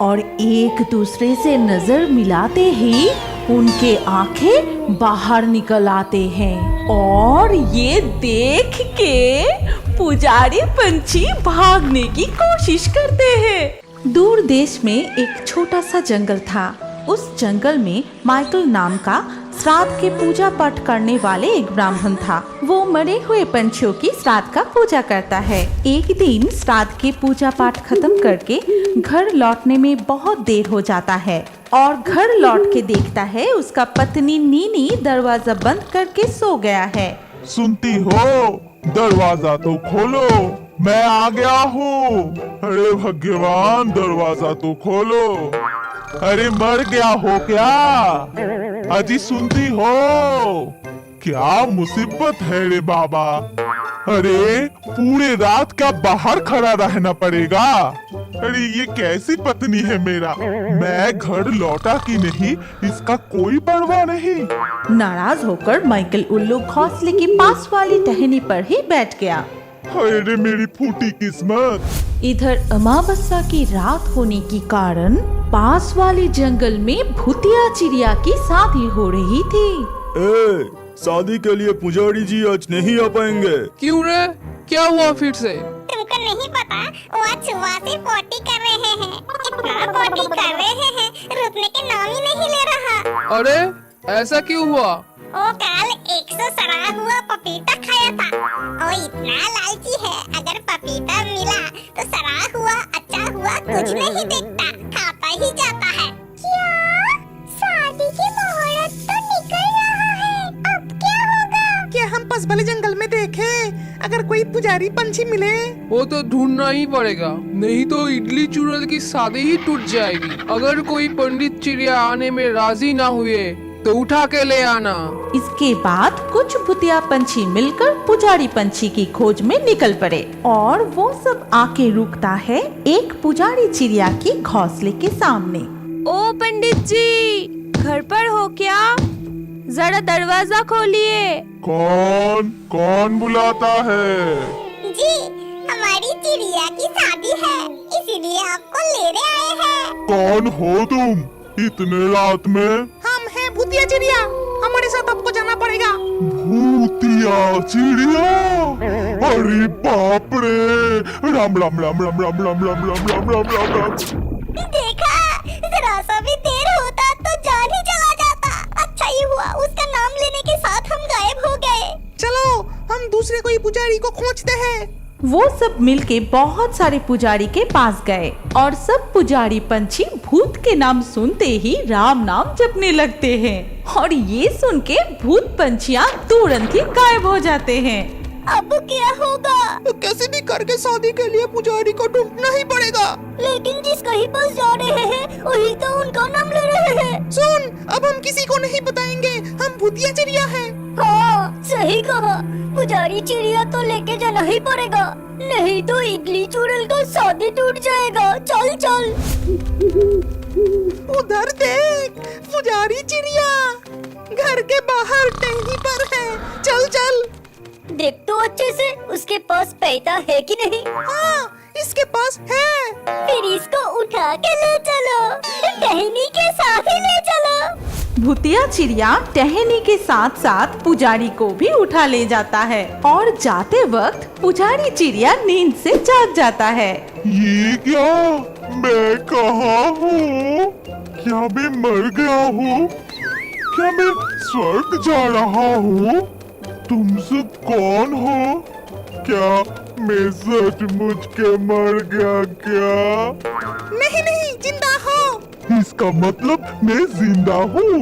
और एक दूसरे से नजर मिलाते ही उनके आंखें बाहर निकल आते हैं और ये देख के पुजारी पंछी भागने की कोशिश करते हैं। दूर देश में एक छोटा सा जंगल था। उस जंगल में माइकल नाम का श्राद्ध के पूजा पाठ करने वाले एक ब्राह्मण था। वो मरे हुए पंछियों की श्राद्ध का पूजा करता है। एक दिन श्राद्ध के पूजा पाठ खत्म करके घर लौटने में बहुत देर हो जाता है और घर लौट के देखता है उसका पत्नी नीनी दरवाजा बंद करके सो गया है। सुनती हो? दरवाजा तो खोलो, मैं आ गया हूँ। अरे भगवान, दरवाजा तो खोलो। अरे मर गया हो क्या? अजी सुनती हो? क्या मुसीबत है रे बाबा। अरे पूरे रात का बाहर खड़ा रहना पड़ेगा। अरे ये कैसी पत्नी है मेरा। मैं घर लौटा कि नहीं इसका कोई परवाह नहीं। नाराज होकर माइकल उल्लू घोंसले के पास वाली टहनी पर ही बैठ गया। अरे मेरी फूटी किस्मत। इधर अमावस्या की रात होने के कारण पास वाले जंगल में भूतिया चिड़िया की शादी हो रही थी। शादी के लिए पुजारी जी आज नहीं आ पाएंगे। क्यों रे, क्या हुआ फिर से? तुमको नहीं पता, वो आज सुबह से पॉटी कर रहे हैं। इतना पॉटी कर रहे हैं, रुकने के नाम ही नहीं ले रहा। अरे ऐसा क्यों हुआ? वो कल 100 सड़ा हुआ पपीता खाया था। वो इतना लालची है, अगर पपीता मिला तो सड़ा हुआ अच्छा हुआ कुछ नहीं देखता, खाता ही जाता है। क्या शादी की मुहूर्त तो निकल रहा है, अब क्या होगा? क्या हम पास वाले जंगल में देखें अगर कोई पुजारी पंछी मिले? वो तो ढूंढना ही पड़ेगा, नहीं तो इडली चूरल की शादी ही टूट जाएगी। अगर कोई पंडित चिड़िया आने में राजी ना हुए तो उठा के ले आना। इसके बाद कुछ भूतिया पंछी मिलकर पुजारी पंछी की खोज में निकल पड़े और वो सब आके रुकता है एक पुजारी चिड़िया की घोंसले के सामने। ओ पंडित जी, घर पर हो क्या? जरा दरवाजा खोलिए। कौन कौन बुलाता है? जी, हमारी चिड़िया की शादी है, इसीलिए आपको लेने आए हैं। कौन हो तुम इतने रात में? हम हैं भूतिया चिड़िया, हमारे साथ आपको जाना पड़ेगा। भूतिया चिड़िया? अरे बाप रे। राम राम राम राम राम राम राम राम राम राम राम राम। देखा, जरा सा भी देर होता तो जान ही चला जाता। अच्छा ही हुआ उसका नाम लेने के साथ हम गायब हो गए। चलो हम दूसरे कोई पुजारी को खोजते हैं। वो सब मिलके बहुत सारे पुजारी के पास गए और सब पुजारी पंछी भूत के नाम सुनते ही राम नाम जपने लगते हैं और ये सुन के भूत पंछियाँ तुरंत ही गायब हो जाते हैं। अब क्या होगा? तो कैसे भी करके शादी के लिए पुजारी को ढूंढना ही पड़ेगा। लेकिन जिस कहीं पास जा रहे हैं वही तो उनका नाम ले रहे हैं। सुन, अब हम किसी को नहीं बताएंगे हम भूतिया चिड़िया हैं। हाँ, सही कहा। पुजारी चिड़िया तो लेके जाना ही पड़ेगा, नहीं तो इडली चूरल का शादी टूट जाएगा। चल चल। उधर देख, पुजारी चिड़िया घर के बाहर टहनी पर है। चल चल। देख तो अच्छे से, उसके पास पैसा है कि नहीं? हाँ, इसके पास है। फिर इसको उठा के ले चलो, टहनी के साथ ही ले चलो। भूतिया चिड़िया टहनी के साथ साथ पुजारी को भी उठा ले जाता है और जाते वक्त पुजारी चिड़िया नींद से जाग जाता है। ये क्या? मैं कहाँ हूँ? क्या मैं मर गया हूँ? क्या मैं स्वर्ग जा रहा हूँ? तुम सब कौन हो? क्या मैं सचमुच के मर गया क्या? नहीं नहीं, जिंदा हो। इसका मतलब मैं जिंदा हूँ।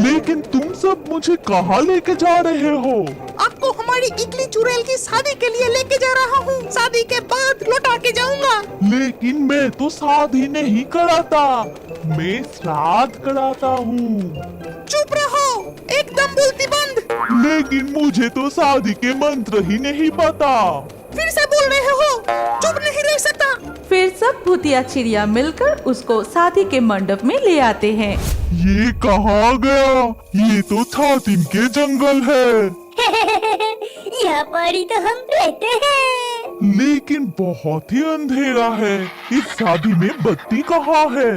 लेकिन तुम सब मुझे कहाँ लेके जा रहे हो? आपको हमारी इडली चुड़ैल की शादी के लिए लेके जा रहा हूँ। शादी के बाद लौटा के जाऊंगा। लेकिन मैं तो शादी नहीं कराता, मैं श्राद्ध कराता हूँ। चुप रहो, एकदम बोलती बंद। लेकिन मुझे तो शादी के मंत्र ही नहीं पता। फिर से बोल रहे हो, चुप नहीं रह सकता। फिर सब भूतिया चिड़िया मिलकर उसको शादी के मंडप में ले आते हैं। ये कहाँ गया? ये तो थातिम के जंगल है। यहाँ पर ही तो हम रहते हैं। लेकिन बहुत ही अंधेरा है। इस शादी में बत्ती कहाँ है?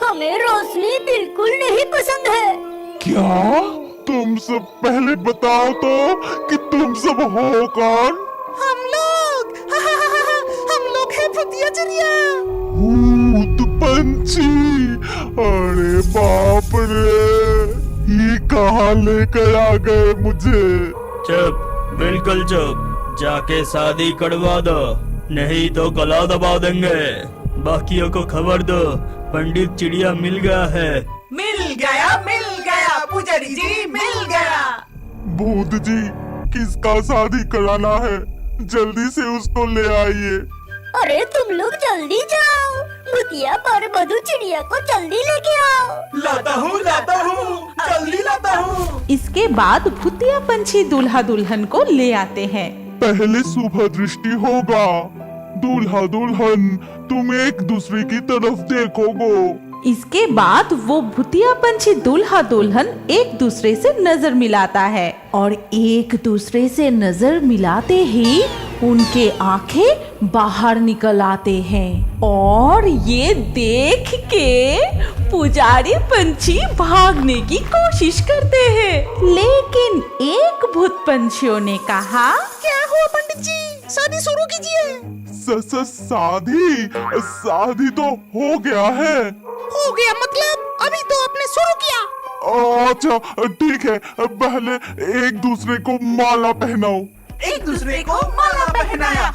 हमें रोशनी बिल्कुल नहीं पसंद है। क्या? तुम सब पहले बताओ तो कि तुम सब हो कौन? हम लोग हम लोग हैं भूतिया चिड़िया। भूत पंछी। अरे बाप रे, ये कहाँ लेकर आ गए मुझे? चुप, बिल्कुल चुप। जाके शादी करवा दो, नहीं तो गला दबा देंगे। बाकियों को खबर दो, पंडित चिड़िया मिल गया है। मिल गया पुजारी जी, मिल गया। भूत जी, किसका शादी कराना है? जल्दी से उसको ले आइए। अरे तुम लोग जल्दी जाओ, भूतिया पर मधु चिड़िया को जल्दी लेके आओ। लाता हूँ, जल्दी लाता हूँ। इसके बाद भूतिया पंछी दूल्हा दुल्हन को ले आते हैं। पहले शुभ दृष्टि होगा। दूल्हा दुल्हन तुम एक दूसरे की तरफ देखोगे। इसके बाद वो भूतिया पंछी दूल्हा दुल्हन एक दूसरे से नजर मिलाता है और एक दूसरे से नजर मिलाते ही उनके आंखें बाहर निकल आते हैं और ये देख के पुजारी पंछी भागने की कोशिश करते हैं, लेकिन एक भूत पंछियों ने कहा, क्या हुआ पंडित जी, शादी शुरू कीजिए। शादी तो हो गया है। हो गया मतलब? अभी तो आपने शुरू किया। अच्छा ठीक है, पहले एक दूसरे को माला पहनाओ। एक दूसरे को माला पहनाया।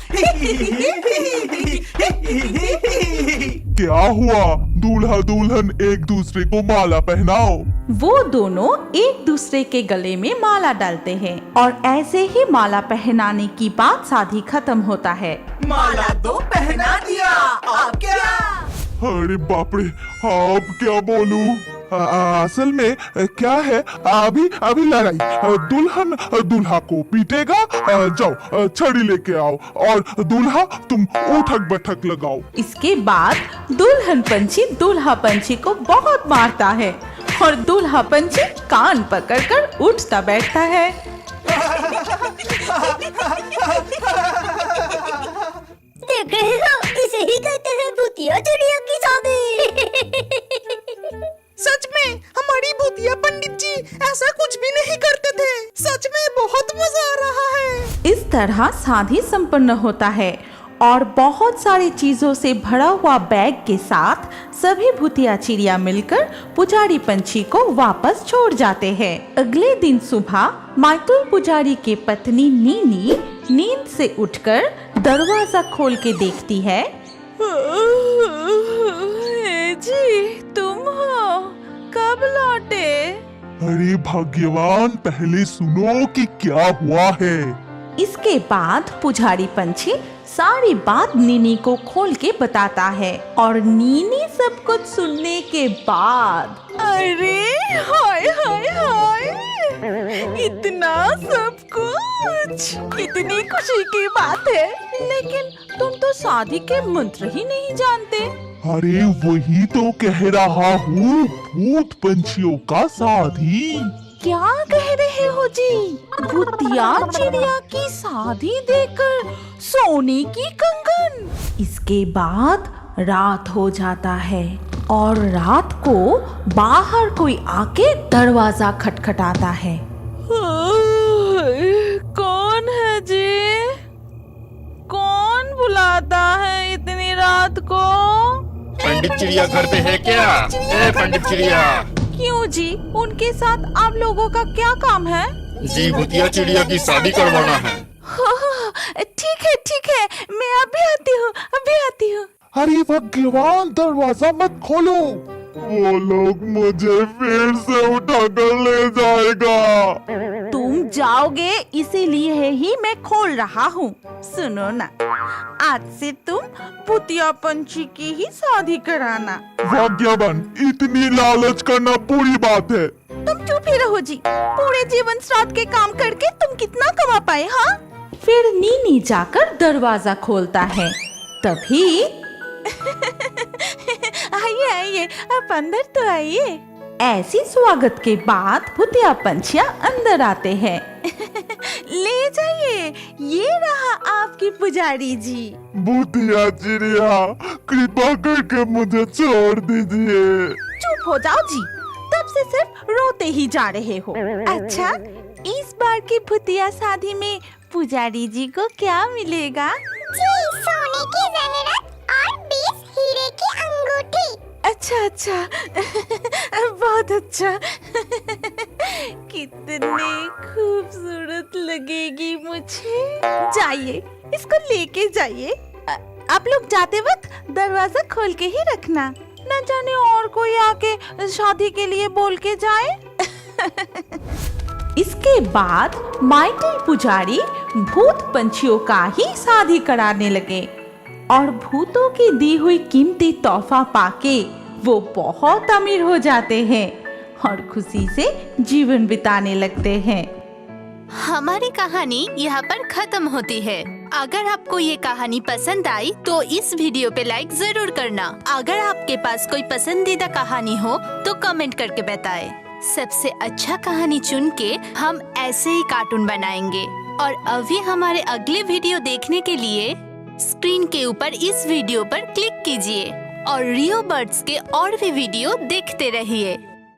क्या हुआ? दूल्हा दुल्हन एक दूसरे को माला पहनाओ। वो दोनों एक दूसरे के गले में माला डालते हैं और ऐसे ही माला पहनाने की बात शादी खत्म होता है। माला तो पहना दिया, अब क्या? अरे बाप रे, अब क्या बोलूं? असल में क्या है, अभी लड़ाई। दुल्हन दूल्हा को पीटेगा। जाओ छड़ी लेके आओ और दूल्हा तुम उठक बैठक लगाओ। इसके बाद दुल्हन पंछी दूल्हा पंछी को बहुत मारता है और दूल्हा पंछी कान पकड़कर उठता बैठता है। देख रहे हो, इसे ही कहते हैं भूतिया चिड़िया की शादी। सच में हमारी भूतिया पंडित जी ऐसा कुछ भी नहीं करते थे। सच में बहुत मजा आ रहा है। इस तरह शादी संपन्न होता है और बहुत सारी चीजों से भरा हुआ बैग के साथ सभी भूतिया चिड़िया मिलकर पुजारी पंछी को वापस छोड़ जाते हैं। अगले दिन सुबह माइकल पुजारी के पत्नी नीनी नींद से उठकर दरवाजा खोल के देखती है। जी, तुम हो? कब लौटे? अरे भाग्यवान, पहले सुनो कि क्या हुआ है। इसके बाद पुजारी पंछी सारी बात नीनी को खोल के बताता है और नीनी सब कुछ सुनने के बाद, अरे हाय हाय हाय, इतना सब कुछ, इतनी खुशी की बात है, लेकिन तुम तो शादी के मंत्र ही नहीं जानते। अरे वही तो कह रहा हूँ, भूत पंछियों का शादी। क्या कह रहे हो जी? भूतिया चिड़िया की शादी देखकर सोने की कंगन। इसके बाद रात हो जाता है और रात को बाहर कोई आके दरवाजा खटखटाता है। कौन है जी? कौन बुलाता है इतनी रात को? पंडित चिड़िया घर पे है क्या? ए पंडित चिड़िया। क्यों जी, उनके साथ आप लोगों का क्या काम है? जी, भूतिया चिड़िया की शादी करवाना है। ठीक है, मैं अभी आती हूँ। अरे भगवान, दरवाजा मत खोलो, वो लोग मुझे फिर से उठाकर ले जाएगा। तुम जाओगे इसीलिए ही मैं खोल रहा हूँ। सुनो ना, आज से तुम भूतिया पंछी की ही शादी कराना। भाग्यवान, इतनी लालच करना बुरी बात है। तुम चुप ही रहो जी, पूरे जीवन श्राद्ध के काम करके तुम कितना कमा पाए? हाँ, फिर नीनी जाकर दरवाजा खोलता है। तभी आइए, आप अंदर तो आइए। ऐसी स्वागत के बाद भूतिया पंछियाँ अंदर आते हैं। ले जाइए, ये रहा आपकी पुजारी जी। भूतिया चिड़िया, कृपा करके मुझे छोड़ दीजिए। चुप हो जाओ जी, तब से सिर्फ रोते ही जा रहे हो। अच्छा, इस बार की भूतिया शादी में पुजारी जी को क्या मिलेगा? जी, सोने की ज़ेवरात और 20 हीरे की अंगूठी। अच्छा अच्छा, बहुत अच्छा। कितनी खूबसूरत लगेगी मुझे। जाइए, इसको लेके जाइए। आप लोग जाते वक्त दरवाजा खोल के ही रखना, न जाने और कोई आके शादी के लिए बोल के जाए। इसके बाद माइकल पुजारी भूत पंछियों का ही शादी कराने लगे और भूतों की दी हुई कीमती तोहफा पाके वो बहुत अमीर हो जाते हैं और खुशी से जीवन बिताने लगते हैं। हमारी कहानी यहाँ पर खत्म होती है। अगर आपको ये कहानी पसंद आई तो इस वीडियो पे लाइक जरूर करना। अगर आपके पास कोई पसंदीदा कहानी हो तो कमेंट करके बताएं। सबसे अच्छा कहानी चुन के हम ऐसे ही कार्टून बनाएंगे। और अभी हमारे अगले वीडियो देखने के लिए स्क्रीन के ऊपर इस वीडियो पर क्लिक कीजिए और रियो बर्ड्स के और भी वीडियो देखते रहिए।